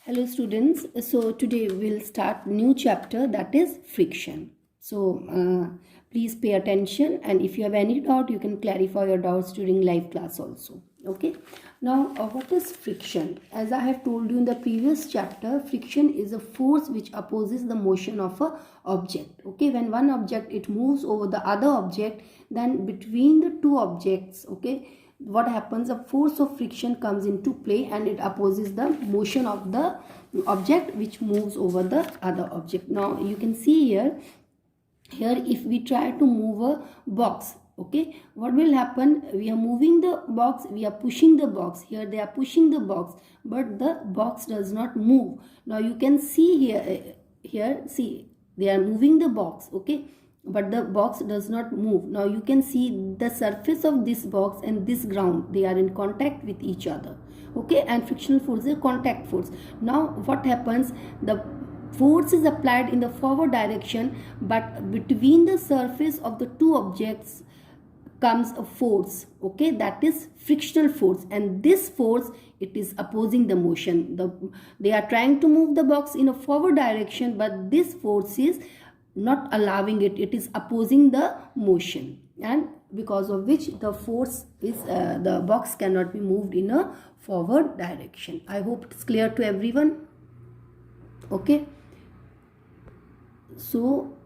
Hello students, so today we'll start new chapter, that is friction. So please pay attention, and if you have any doubt you can clarify your doubts during live class also. Okay, now what is friction? As I have told you in the previous chapter, friction is a force which opposes the motion of a object. Okay, when one object it moves over the other object, then between the two objects, okay, what happens, a force of friction comes into play and it opposes the motion of the object which moves over the other object. Now you can see here if we try to move a box, okay, what will happen, we are moving the box, we are pushing the box, here they are pushing the box, but the box does not move. Now you can see here see they are moving the box, okay, but the box does not move. Now you can see the surface of this box and this ground, they are in contact with each other, okay, and frictional force is a contact force. Now what happens, the force is applied in the forward direction, but between the surface of the two objects comes a force, okay, that is frictional force, and this force it is opposing the motion. They are trying to move the box in a forward direction, but this force is not allowing it, it is opposing the motion, and because of which the force is the box cannot be moved in a forward direction. I hope it's clear to everyone. Okay, so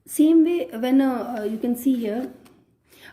same way when you can see here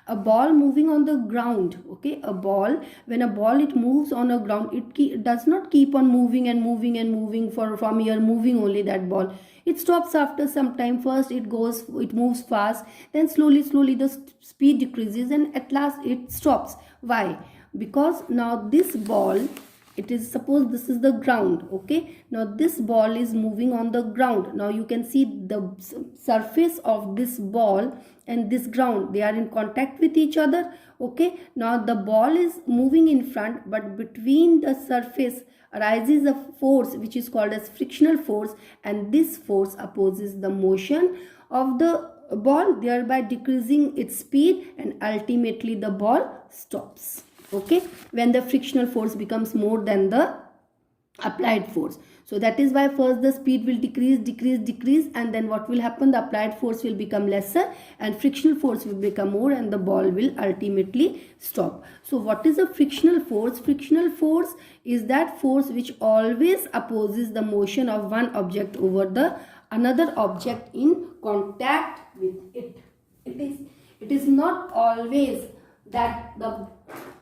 a ball moving on the ground, okay, a ball, when a ball it moves on a ground, it does not keep on moving and moving and moving from here, moving only that ball. It stops after some time. First it moves fast, then slowly the speed decreases, and at last it stops. Why? Because now this ball, it is, suppose this is the ground, okay, now this ball is moving on the ground. Now you can see the surface of this ball and this ground, they are in contact with each other, okay. Now the ball is moving in front, but between the surface arises a force which is called as frictional force, and this force opposes the motion of the ball, thereby decreasing its speed, and ultimately the ball stops, okay, when the frictional force becomes more than the applied force. So that is why first the speed will decrease, and then what will happen, the applied force will become lesser and frictional force will become more, and the ball will ultimately stop. So what is a frictional force? Frictional force is that force which always opposes the motion of one object over the another object in contact with it. It is not always that the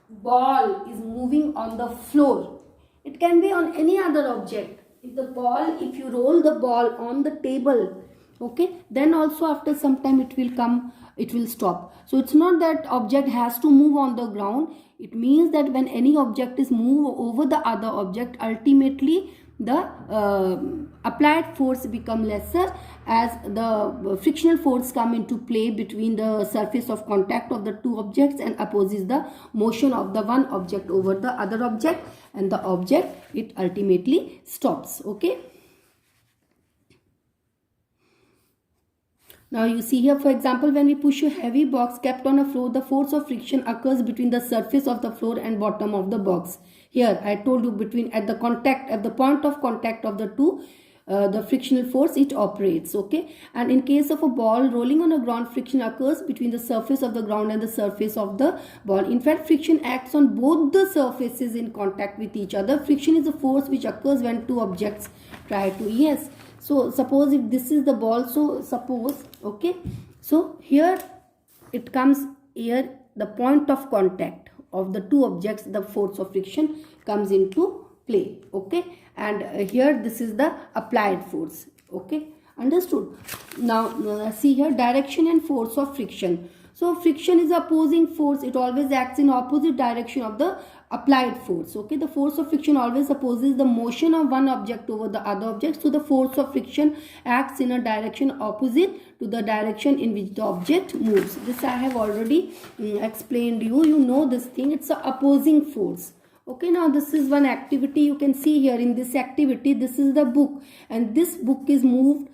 ball is moving on the floor. It can be on any other object. If you roll the ball on the table, okay, then also after some time it will stop. So it's not that object has to move on the ground. It means that when any object is moved over the other object, ultimately the applied force become lesser as the frictional force come into play between the surface of contact of the two objects and opposes the motion of the one object over the other object, and the object it ultimately stops, okay. Now you see here, for example, when we push a heavy box kept on a floor, the force of friction occurs between the surface of the floor and bottom of the box. Here I told you at the point of contact of the two, the frictional force it operates, okay. And in case of a ball rolling on a ground, friction occurs between the surface of the ground and the surface of the ball. In fact, friction acts on both the surfaces in contact with each other. Friction is a force which occurs when two objects try to, yes. So suppose if this is the ball, so suppose, okay, so here it comes here, the point of contact of the two objects, the force of friction comes into play, okay, and here this is the applied force, okay, understood. Now see here, direction and force of friction. So friction is opposing force, it always acts in opposite direction of the applied force, okay. The force of friction always opposes the motion of one object over the other object, so the force of friction acts in a direction opposite to the direction in which the object moves. This I have already explained you know this thing, it's a opposing force, okay. Now this is one activity. You can see here in this activity, this is the book, and this book is moved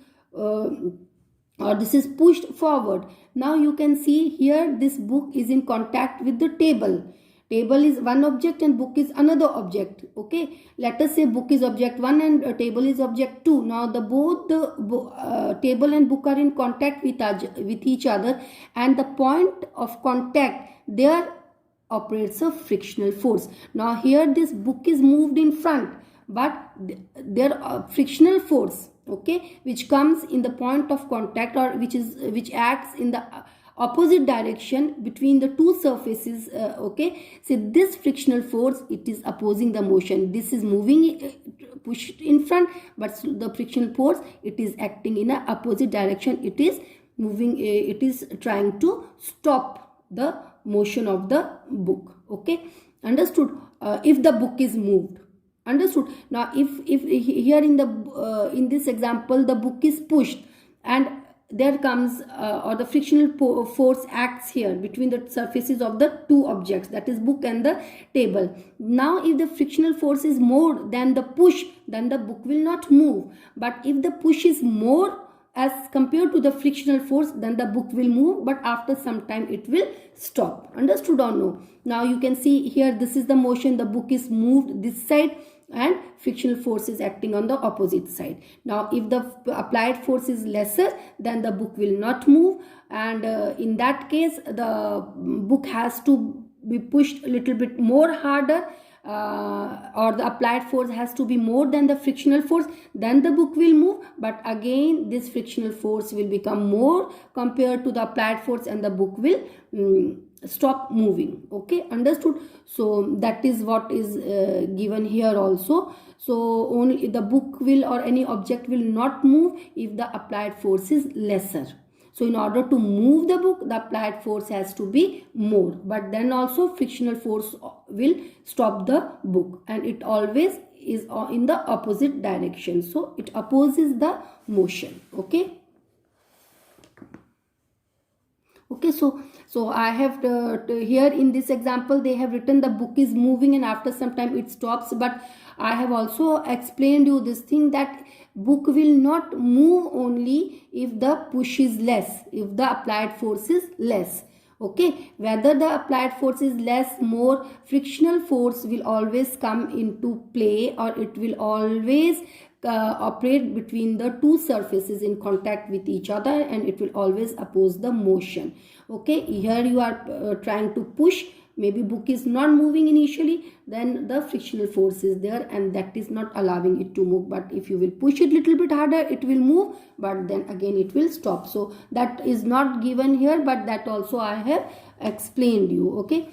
or this is pushed forward. Now you can see here this book is in contact with the table. Table is one object and book is another object. Okay, let us say book is object 1 and table is object 2. Now both the table and book are in contact with each other, and the point of contact there operates a frictional force. Now here this book is moved in front, but there are frictional force, okay, which comes in the point of contact, or which acts in the opposite direction between the two surfaces. Okay, so this frictional force, it is opposing the motion. This is moving, pushed in front, but the frictional force, it is acting in a opposite direction. It is moving, it is trying to stop the motion of the book. Okay, understood? If the book is moved, understood? Now if here in this example the book is pushed, and there comes or the frictional force acts here between the surfaces of the two objects, that is book and the table. Now if the frictional force is more than the push, then the book will not move. But if the push is more as compared to the frictional force, then the book will move, but after some time it will stop. Understood or no? Now you can see here, this is the motion. The book is moved this side and frictional force is acting on the opposite side. Now if the applied force is lesser, then the book will not move, and in that case the book has to be pushed a little bit more harder, or the applied force has to be more than the frictional force, then the book will move. But again this frictional force will become more compared to the applied force, and the book will stop moving. Okay, understood? So that is what is given here also. So only the book will, or any object will not move if the applied force is lesser. So in order to move the book, the applied force has to be more, but then also frictional force will stop the book, and it always is in the opposite direction. So it opposes the motion. Okay. Okay, so I have here in this example they have written the book is moving and after some time it stops, but I have also explained you this thing that book will not move only if the push is less, if the applied force is less. Okay, whether the applied force is less, more, frictional force will always come into play, or it will always operate between the two surfaces in contact with each other, and it will always oppose the motion. Okay, here you are trying to push, maybe book is not moving initially, then the frictional force is there and that is not allowing it to move. But if you will push it little bit harder, it will move, but then again it will stop. So that is not given here, but that also I have explained you. Okay,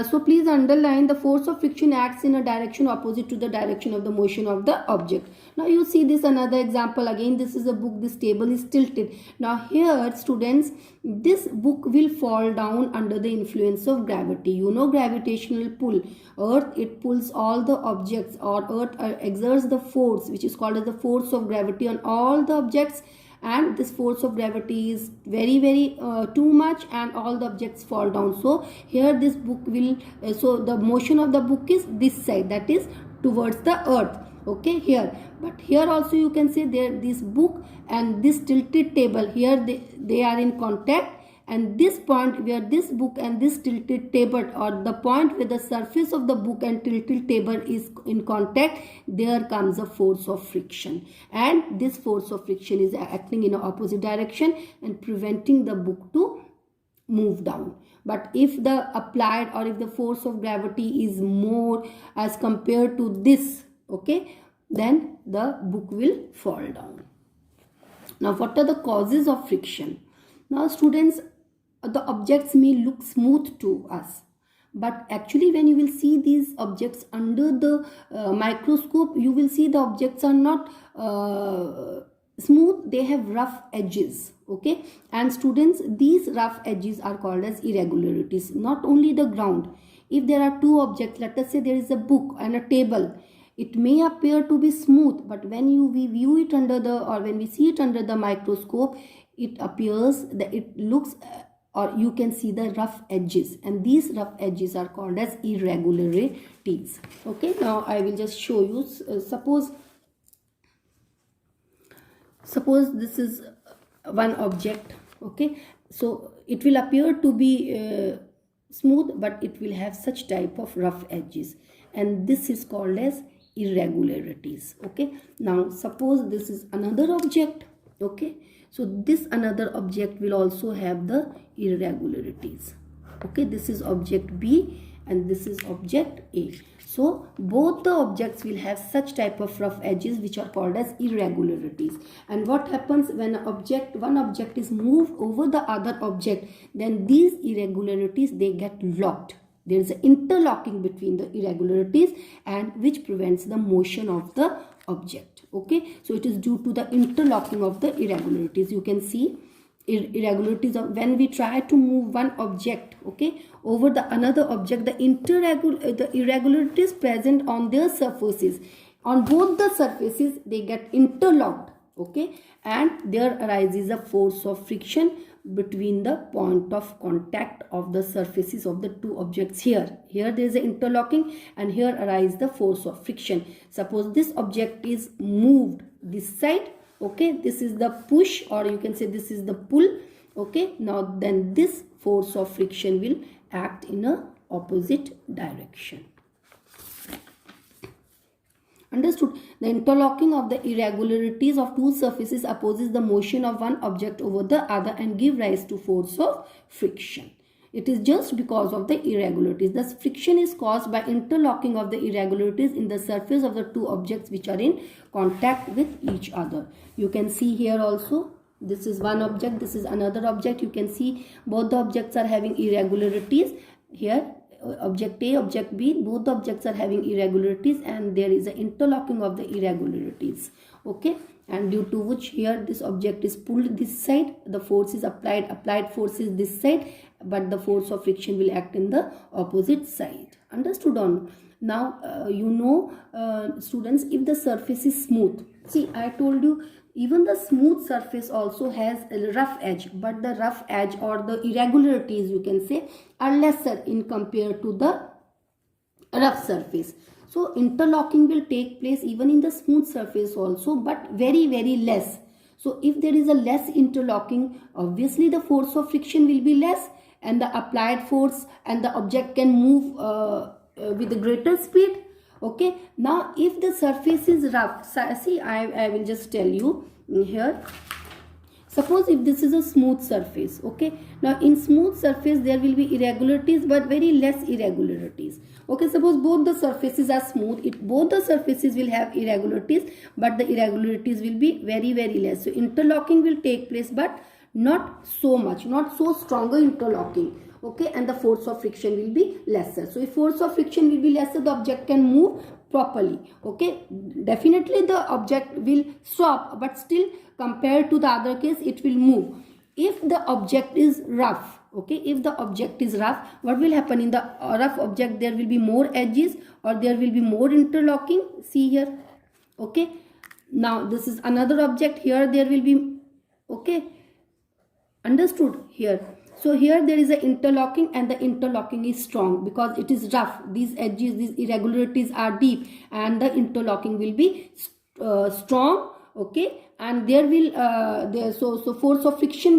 so please underline, the force of friction acts in a direction opposite to the direction of the motion of the object. Now you see this another example. Again, this is a book, this table is tilted. Now here students, this book will fall down under the influence of gravity. You know gravitational pull. Earth, it pulls all the objects, or earth exerts the force which is called as the force of gravity on all the objects, and this force of gravity is very too much, and all the objects fall down. So here this book will so the motion of the book is this side, that is towards the earth. Okay, here, but here also you can say there, this book and this tilted table, here they are in contact, and this point where this book and this tilted table, or the point where the surface of the book and tilted table is in contact, there comes a force of friction, and this force of friction is acting in an opposite direction and preventing the book to move down. But if the applied, or if the force of gravity is more as compared to this, okay, then the book will fall down. Now what are the causes of friction? Now students, the objects may look smooth to us, but actually when you will see these objects under the microscope, you will see the objects are not smooth, they have rough edges. Okay, and students, these rough edges are called as irregularities. Not only the ground, if there are two objects, let us say there is a book and a table, it may appear to be smooth, but when we view it under the, or when we see it under the microscope, it appears that it looks or you can see the rough edges, and these rough edges are called as irregularities. Okay, now I will just show you. Suppose this is one object. Okay, so it will appear to be smooth, but it will have such type of rough edges, and this is called as irregularities. Okay, now suppose this is another object. Okay, so this another object will also have the irregularities. Okay, this is object B and this is object A. So both the objects will have such type of rough edges which are called as irregularities. And what happens when one object is moved over the other object, then these irregularities, they get locked. There is an interlocking between the irregularities, and which prevents the motion of the object. Okay, so it is due to the interlocking of the irregularities. You can see irregularities of when we try to move one object, okay, over the another object, the irregularities present on their surfaces, on both the surfaces, they get interlocked. Okay, and there arises a force of friction between the point of contact of the surfaces of the two objects. Here there is an interlocking, and here arises the force of friction. Suppose this object is moved this side. Okay, this is the push, or you can say this is the pull. Okay, now then this force of friction will act in a opposite direction. Understood? The interlocking of the irregularities of two surfaces opposes the motion of one object over the other and give rise to force of friction. It is just because of the irregularities. Thus, friction is caused by interlocking of the irregularities in the surface of the two objects which are in contact with each other. You can see here also, this is one object, this is another object. You can see both the objects are having irregularities. Here, object A, object B, both the objects are having irregularities, and there is an interlocking of the irregularities. Okay, and due to which here this object is pulled this side, the force is applied force is this side, but the force of friction will act in the opposite side. Understood on? Now you know, students, if the surface is smooth, see, I told you even the smooth surface also has a rough edge, but the rough edge or the irregularities, you can say, are lesser in compared to the rough surface. So interlocking will take place even in the smooth surface also, but very less. So if there is a less interlocking, obviously the force of friction will be less, and the applied force and the object can move with a greater speed. Okay, now if the surface is rough, see, I will just tell you here. Suppose if this is a smooth surface, okay, now in smooth surface there will be irregularities, but very less irregularities. Okay, suppose both the surfaces are smooth, both the surfaces will have irregularities, but the irregularities will be very less. So interlocking will take place, but not so much, not so stronger interlocking. Okay, and the force of friction will be lesser. So if force of friction will be lesser, the object can move properly. Okay, definitely the object will stop, but still compared to the other case it will move. If the object is rough, okay, if the object is rough, what will happen? In the rough object there will be more edges, or there will be more interlocking. See here. Okay, now this is another object. Here there will be, okay, understood here. So here there is an interlocking, and the interlocking is strong because it is rough. These edges, these irregularities are deep, and the interlocking will be strong. Okay, and there will so force of friction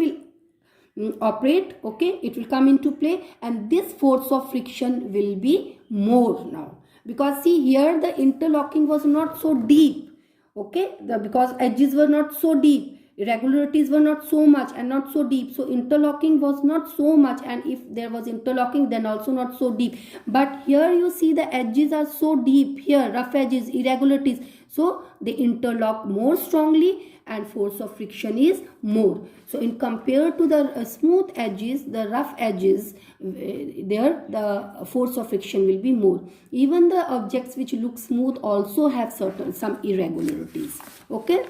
will operate. Okay, it will come into play, and this force of friction will be more now, because see here the interlocking was not so deep. Okay, because edges were not so deep, irregularities were not so much and not so deep, so interlocking was not so much, and if there was interlocking then also not so deep. But here you see the edges are so deep, here rough edges, irregularities, so they interlock more strongly and force of friction is more. So in compared to the smooth edges, the rough edges, there the force of friction will be more. Even the objects which look smooth also have some irregularities. Okay,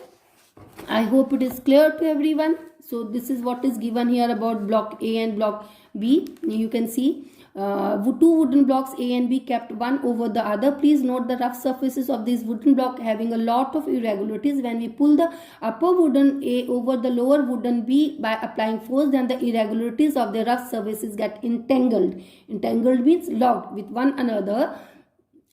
I hope it is clear to everyone. So this is what is given here about block A and block B. You can see two wooden blocks A and B kept one over the other. Please note the rough surfaces of this wooden block having a lot of irregularities. When we pull the upper wooden A over the lower wooden B by applying force, then the irregularities of the rough surfaces get entangled. Entangled means locked with one another,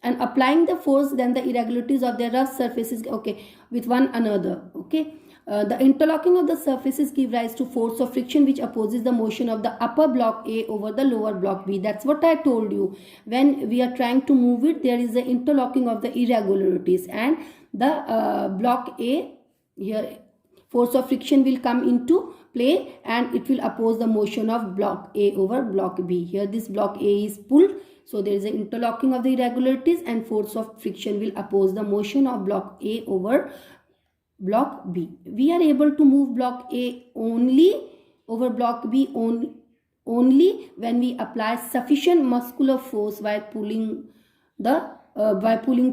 and applying the force, then the irregularities of the rough surfaces, okay, with one another. Okay, The interlocking of the surfaces give rise to force of friction which opposes the motion of the upper block A over the lower block B. That's what I told you. When we are trying to move it, there is the interlocking of the irregularities, and the block A here, force of friction will come into play and it will oppose the motion of block A over block B. Here this block A is pulled, so there is an interlocking of the irregularities and force of friction will oppose the motion of block A over block B. We are able to move block A only over block B only when we apply sufficient muscular force while pulling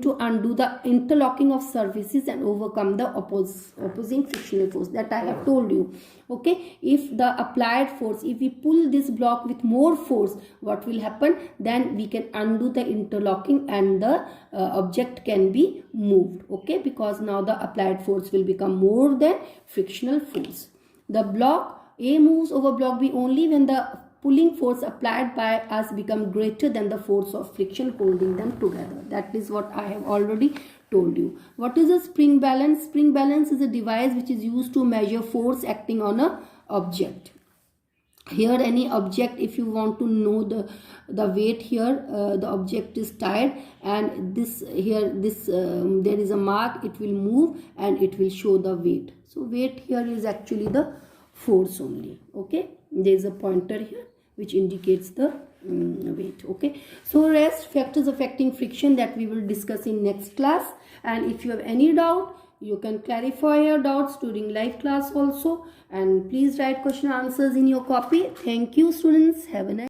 to undo the interlocking of surfaces and overcome the opposing frictional force that I have told you. Okay, if the applied force, if we pull this block with more force, what will happen? Then we can undo the interlocking and the object can be moved. Okay, because now the applied force will become more than frictional force. The block A moves over block B only when the pulling force applied by us become greater than the force of friction holding them together. That is what I have already told you. What is a spring balance? Spring balance is a device which is used to measure force acting on a object. Here any object, if you want to know the weight, here the object is tied and this here there is a mark, it will move and it will show the weight. So weight here is actually the force only. Okay, there is a pointer here which indicates the weight. Okay, so rest factors affecting friction that we will discuss in next class, and if you have any doubt you can clarify your doubts during live class also, and please write question answers in your copy. Thank you students, have a nice